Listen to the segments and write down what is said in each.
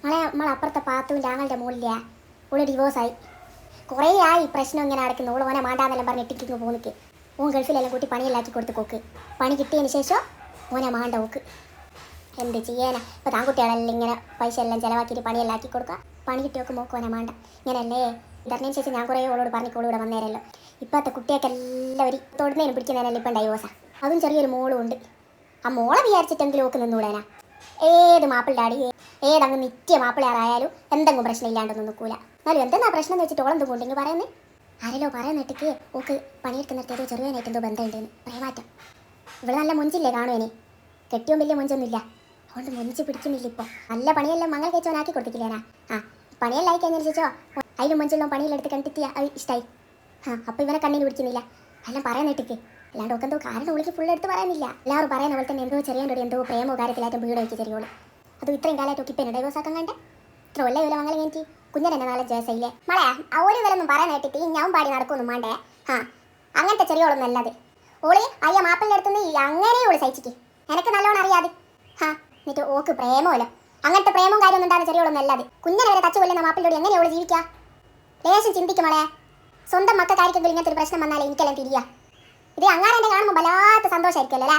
നമ്മളപ്പുറത്തെ പാത്തുവിൻ്റെ ആങ്ങളുടെ മുകളിലെ ഓള് ഡിവോഴ്സായി. കുറേ ആയി പ്രശ്നം ഇങ്ങനെ അടക്കുന്നു. ഓള് ഓനെ മാണ്ടാന്നെല്ലാം പറഞ്ഞ് ഇട്ടിക്കിങ്ങ് പോന്നിക്ക്. ഓൻ ഗൾഫിലെല്ലാം കൂട്ടി പണിയെല്ലാക്കി കൊടുത്ത് കോക്ക്. പണി കിട്ടിയതിന് ശേഷം ഓനെ മാണ്ട ഓക്ക്. എന്ത് ചെയ്യാനാ? ഇപ്പോൾ താൻകുട്ടികളെല്ലാം ഇങ്ങനെ പൈസ എല്ലാം ചിലവാക്കിയിട്ട് പണിയെല്ലാക്കി കൊടുക്കുക. പണി കിട്ടിയൊക്കെ മോക്ക് ഓനെ മാണ്ട. ഇങ്ങനെയല്ലേ ഇതറിഞ്ഞതിന് ശേഷം ഞാൻ കുറേ ഓളോട് പറഞ്ഞിക്കോളൂ ഇവിടെ വന്നേരല്ലോ. ഇപ്പോഴത്തെ കുട്ടിയൊക്കെല്ലാം ഒരു തൊടുന്നതിനും പിടിക്കുന്നതിനെല്ലാം ഇപ്പം ഡൈവോഴ്സാണ്. അതും ചെറിയൊരു മോളും ഉണ്ട്. ആ മോളെ വിചാരിച്ചിട്ടെങ്കിലും ഓക്ക് നിന്നൂടേനാ. ഏത് മാപ്പിളുടെ അടി ഏതങ്ങ് നിത്യ മാപ്പിളയാറായാലും എന്തെങ്കിലും പ്രശ്നം ഇല്ലാണ്ടൊന്നും നിൽക്കൂല. എന്നാലും എന്തെന്നാ പ്രശ്നം എന്ന് വെച്ചിട്ട് ഓളെന്തും കൊണ്ടെങ്കിൽ പറയുന്നത് ആരല്ലോ പറയുന്നിട്ടേക്ക് ഓക്ക് പണിയെടുക്കുന്നിടത്ത് ഏതോ ചെറുവനായിട്ട് എന്തോ ബന്ധമുണ്ടെന്ന് പ്രേമാറ്റം. ഇവിടെ നല്ല മുഞ്ചില്ലേ കാണുവേനെ, കെട്ടിയും വലിയ മുഞ്ചൊന്നുമില്ല. അതുകൊണ്ട് മുഞ്ച് പിടിക്കുന്നില്ല. ഇപ്പോൾ നല്ല പണിയെല്ലാം മങ്ങൾ കഴിച്ചവനാക്കി കൊടുത്തിട്ടില്ലേനാ. പണിയെല്ലാം ആയി കഴിഞ്ഞതിന് ശേഷം അതിലും മുഞ്ചുള്ള പണിയിലെടുത്ത് കണ്ടിട്ട് അത് ഇഷ്ടമായി. അപ്പോൾ ഇവനെ കണ്ണിന് പിടിക്കുന്നില്ല. എല്ലാം പറയുന്നിട്ടേക്ക് അല്ലാണ്ട് ഒക്കെ എന്തോ കാരണം വിളിക്ക് ഫുൾ എടുത്ത് പറയുന്നില്ല. എല്ലാവരും പറയുന്ന പോലെ തന്നെ എന്തോ ചെറിയ എന്തോ പ്രേമോ കാര്യത്തിലായിട്ടും വീട് വെച്ച് ചെറിയോളൂ. അത് ഇത്രയും കാലമായിട്ട് ഒക്കെ ഇപ്പം ഡൈവേഴ്സ് ആക്കാൻ കണ്ടേ. ഇത്ര ഒല്ലേ വില മംഗലം കഴിഞ്ഞിട്ട് കുഞ്ഞനെ 4 വയസ്സായില്ലേ മളെ. ഒരു വിലൊന്നും പറയാൻ കേട്ടിട്ട് ഞാൻ പാടി നടക്കൊന്നും വേണ്ടേ. അങ്ങനത്തെ ചെറിയോളൊന്നും അല്ലാതെ ഓളി അയ്യ മാപ്പിളിൻ്റെ അടുത്തുനിന്ന് അങ്ങനെ ഓള് സഹിച്ചിട്ട് എനിക്ക് നല്ലോണം അറിയാതെ. എന്നിട്ട് ഓക്ക് പ്രേമോല്ലോ അങ്ങനത്തെ പ്രേമവും കാര്യമൊന്നും ഉണ്ടാകുന്ന ചെറിയോളൊന്നും അല്ലാതെ കുഞ്ഞനെ വരെ തച്ചു കൊല്ലുന്ന മാപ്പിളോട് എങ്ങനെ ഓള് ജീവിക്കുക? ലേശം ചിന്തിക്കും മളെ. സ്വന്തം മക്കൾക്കായിരിക്കെങ്കിലും ഇങ്ങനത്തെ ഒരു പ്രശ്നം വന്നാലേ എനിക്കെല്ലാം തിരിയാ. ഇത് അങ്ങാരെന്നെ കാണുമ്പോൾ വല്ലാത്ത സന്തോഷമായിരിക്കുമല്ലോ അല്ലേ.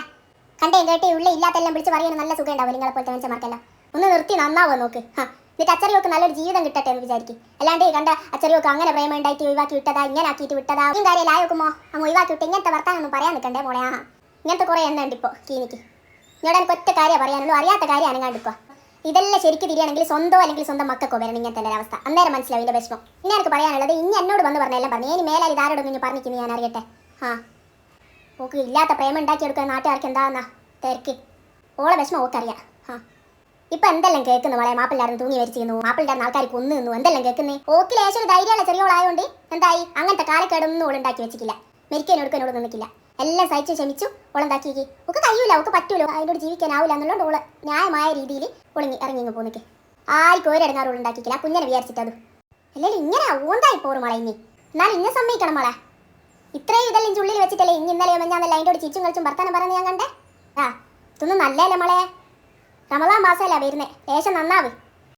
കണ്ടേ കേട്ടേ ഉള്ളേ ഇല്ലാത്തെല്ലാം വിളിച്ച് പറയാൻ നല്ല സുഖം ഉണ്ടാവും. നിങ്ങളെ പോലത്തെ മനുഷ്യന്മാർക്കെല്ലാം ഒന്ന് നിർത്തി നന്നാവോ നോക്ക്. എന്നിട്ട് അച്ചറിയൊക്കെ നല്ലൊരു ജീവിതം കിട്ടട്ടെ എന്ന് വിചാരിക്കും. അല്ലാണ്ട് കണ്ട അച്ചറിയൊക്കെ അങ്ങനെ പ്രേമം ഉണ്ടായിട്ട് ഒഴിവാക്കി വിട്ടതാ ഇങ്ങനെ ആക്കിയിട്ട് വിട്ടതാ ഒരു കാര്യം ആയോക്കുമോ അങ്ങ് ഒഴിവാക്കി വിട്ട് ഇങ്ങനത്തെ വർത്താനൊന്നും പറയാൻ നിൽക്കണ്ടേ മോളെ. ഇങ്ങനത്തെ കുറേ എണ്ണ ഉണ്ട് ഇപ്പോൾ ക്ലിനിക്ക്. എന്നോട് എനിക്ക് ഒറ്റ കാര്യം പറയാനുള്ളൂ, അറിയാത്ത കാര്യം അനങ്ങാണ്ടിക്കുക. ഇതെല്ലാം ശരിക്കും തിരിയാണെങ്കിൽ സ്വന്തം അല്ലെങ്കിൽ സ്വന്തം മക്കൾക്കോ വരണം ഇങ്ങനത്തെ ഒരു അവസ്ഥ. അന്നേരം മനസ്സിലാവും ഇതിൻ്റെ വിഷമം. ഇനി എനിക്ക് പറയാനുള്ളത് ഇനി എന്നോട് വന്ന് പറഞ്ഞെല്ലാം പറഞ്ഞു. ഇനി മേലാൽ ഇതാരോടൊന്നും ഇനി പറഞ്ഞിരിക്കുന്നു ഞാൻ അറിയട്ടെ. ഓക്ക് ഇല്ലാത്ത പ്രേമം ഉണ്ടാക്കിയെടുക്കാൻ നാട്ടുകാർക്ക് എന്താന്നാ തിരക്ക്. ഓളെ വിഷമം ഓക്കറിയാം. ഇപ്പം എന്തെല്ലാം കേൾക്കുന്നു മോളെ. മാപ്പിളിലായിരുന്നു തൂങ്ങി മരിച്ചിരുന്നു, മാപ്പിളിലായിരുന്നു ആൾക്കാർ കൊന്നു നിന്നു, എന്തെല്ലാം കേൾക്കുന്നേ. ഓക്ക് ലേശം ഒരു ധൈര്യമുള്ള ചെറിയോളായതുകൊണ്ട് എന്തായി അങ്ങനത്തെ കാലക്കേടൊന്നും ഓളുണ്ടാക്കി വെച്ചിട്ടില്ല. മരിക്കാനോടുക്കാനോട് നിന്നിട്ടില്ല. എല്ലാം സഹിച്ചു ക്ഷമിച്ചു ഓളുണ്ടാക്കി. ഓക്ക് കഴിയൂല, ഓക്ക് പറ്റൂല, അതിനോട് ജീവിക്കാനാവില്ല എന്നുള്ളത് ഓള് ന്യായമായ രീതിയിൽ ഒളിങ്ങി ഇറങ്ങി പോന്നിക്ക്. ആർക്കും ഒരിടങ്ങാറ് ഉണ്ടാക്കിക്കില്ല. കുഞ്ഞനെ വിചാരിച്ചിട്ടത് അല്ലെങ്കിൽ ഇങ്ങനെ ഓന്തായി പോറും മോളെ. ഇനി എന്നാലും ഇന്നെ സമ്മതിക്കണം മോളെ. ഇത്രയും ഇതെല്ലാം ചുള്ളിൽ വെച്ചിട്ടല്ലേ ഇനി ഇന്നലെയോ മെഞ്ഞാന്നല്ല അതിൻ്റെ ചിരിച്ചും കളിച്ചും വർത്താനം പറഞ്ഞ് ഞാൻ കണ്ടേ. ഇതൊന്നും നല്ലതല്ലേ മോളെ. റമദാൻ മാസമല്ല വരുന്നേ, ലേശം നന്നാവ്.